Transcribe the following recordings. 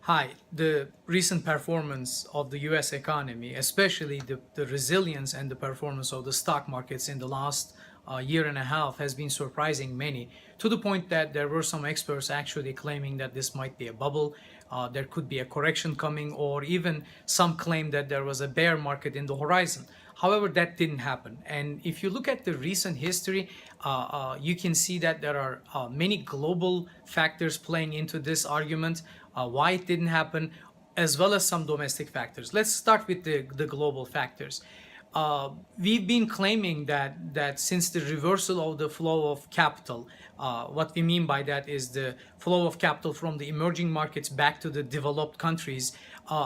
Hi, the recent performance of the US economy, especially the resilience and the performance of the stock markets in the last year and a half, has been surprising many, to the point that there were some experts actually claiming that this might be a bubble, there could be a correction coming, or even some claim that there was a bear market in the horizon. However, that didn't happen. And if you look at the recent history, you can see that there are many global factors playing into this argument, why it didn't happen, as well as some domestic factors. Let's start with the global factors. We've been claiming that since the reversal of the flow of capital, what we mean by that is the flow of capital from the emerging markets back to the developed countries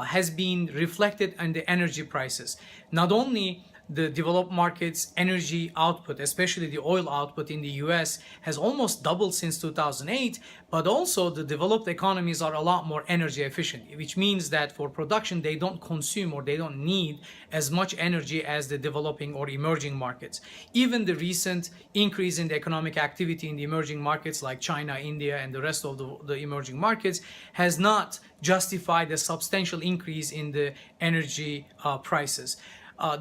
has been reflected in the energy prices. Not only the developed markets' energy output, especially the oil output in the US, has almost doubled since 2008, but also the developed economies are a lot more energy efficient, which means that for production, they don't consume or they don't need as much energy as the developing or emerging markets. Even the recent increase in the economic activity in the emerging markets like China, India, and the rest of the emerging markets has not justified a substantial increase in the energy prices.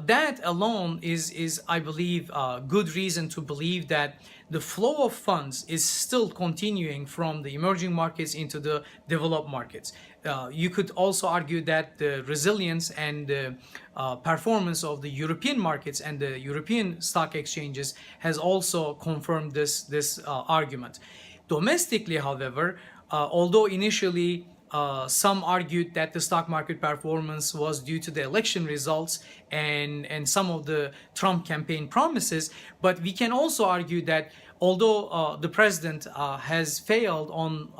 That alone is, I believe, good reason to believe that the flow of funds is still continuing from the emerging markets into the developed markets. You could also argue that the resilience and the performance of the European markets and the European stock exchanges has also confirmed this argument. Domestically, however, although initially some argued that the stock market performance was due to the election results and some of the Trump campaign promises, but we can also argue that although the president has failed on,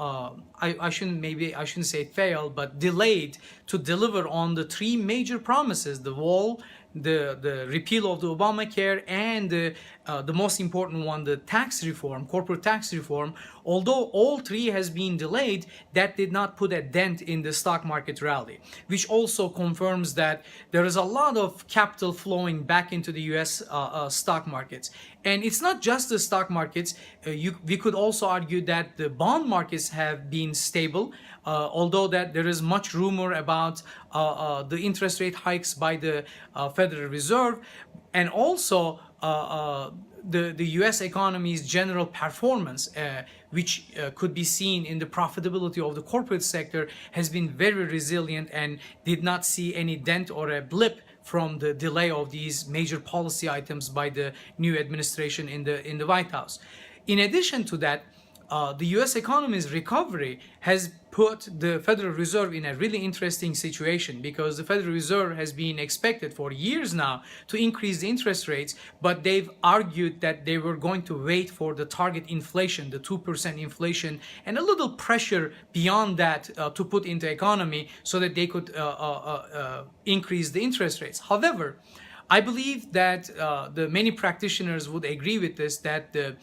I shouldn't say failed, but delayed to deliver on the three major promises: the wall, the repeal of the Obamacare, and the most important one, the tax reform, corporate tax reform. Although all three has been delayed, that did not put a dent in the stock market rally, which also confirms that there is a lot of capital flowing back into the US stock markets. And it's not just the stock markets. We could also argue that the bond markets have been stable, although that there is much rumor about the interest rate hikes by the Federal Reserve, and also the US economy's general performance, which could be seen in the profitability of the corporate sector, has been very resilient and did not see any dent or a blip from the delay of these major policy items by the new administration in the White House. In addition to that, the US economy's recovery has put the Federal Reserve in a really interesting situation, because the Federal Reserve has been expected for years now to increase the interest rates, but they've argued that they were going to wait for the target inflation, the 2% inflation, and a little pressure beyond that to put into economy so that they could increase the interest rates. However, I believe that the many practitioners would agree with this, that the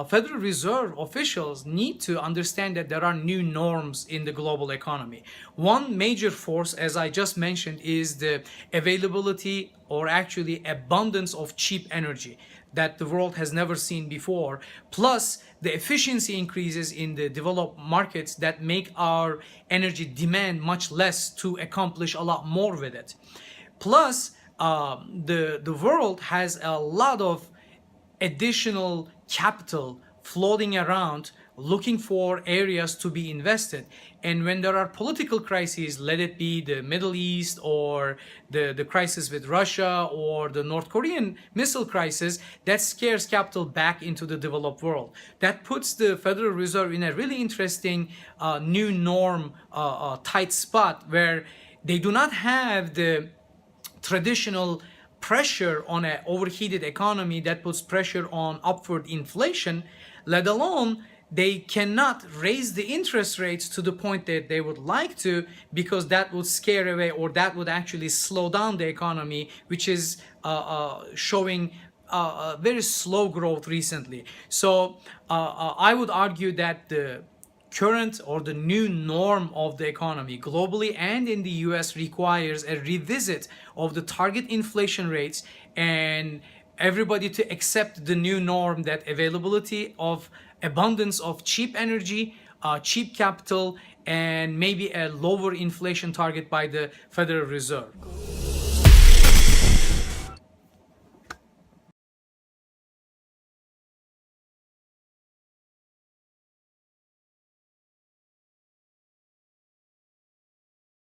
Federal Reserve officials need to understand that there are new norms in the global economy. One major force, as I just mentioned, is the availability, or actually abundance, of cheap energy that the world has never seen before, plus the efficiency increases in the developed markets that make our energy demand much less to accomplish a lot more with it. Plus, the world has a lot of additional capital floating around looking for areas to be invested. And when there are political crises, let it be the Middle East or the crisis with Russia or the North Korean missile crisis, that scares capital back into the developed world. That puts the Federal Reserve in a really interesting new norm tight spot, where they do not have the traditional pressure on an overheated economy that puts pressure on upward inflation, let alone they cannot raise the interest rates to the point that they would like to, because that would scare away, or that would actually slow down the economy, which is showing very slow growth recently. So I would argue that the current or the new norm of the economy globally and in the US requires a revisit of the target inflation rates, and everybody to accept the new norm, that availability of abundance of cheap energy cheap capital, and maybe a lower inflation target by the Federal Reserve.